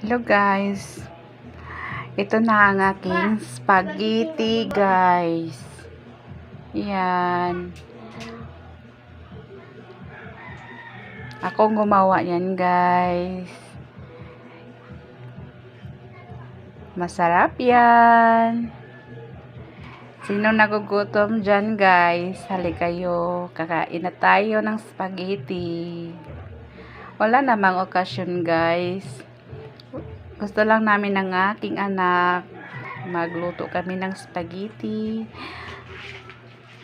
Hello guys, ito na ang aking spaghetti guys. Yan, akong gumawa yan guys. Masarap yan. Sino nagugutom dyan guys? Halika kayo, kakain na tayo ng spaghetti. Wala namang okasyon guys. Gusto lang namin ng aking anak magluto kami ng spaghetti.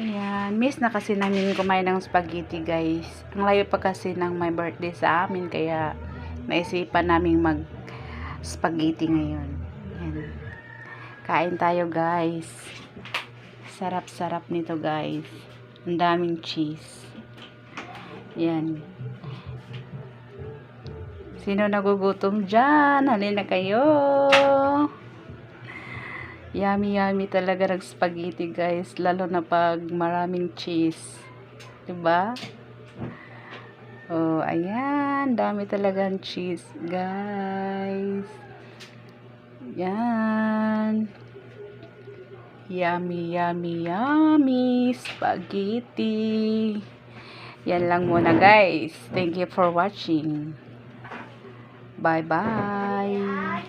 Ayan, miss na kasi namin kumain ng spaghetti guys. Ang layo pa kasi ng my birthday sa amin, kaya naisipan namin mag spaghetti ngayon. Ayan. Kain tayo guys. Sarap-sarap nito guys. Ang daming cheese. Ayan. Sino nagugutom dyan? Halina kayo. Yummy yummy talaga ng spaghetti guys. Lalo na pag maraming cheese. Diba? Oh, ayan. Dami talagang cheese guys. Yan. Yummy yummy yummy spaghetti. Yan lang muna guys. Thank you for watching. Bye-bye.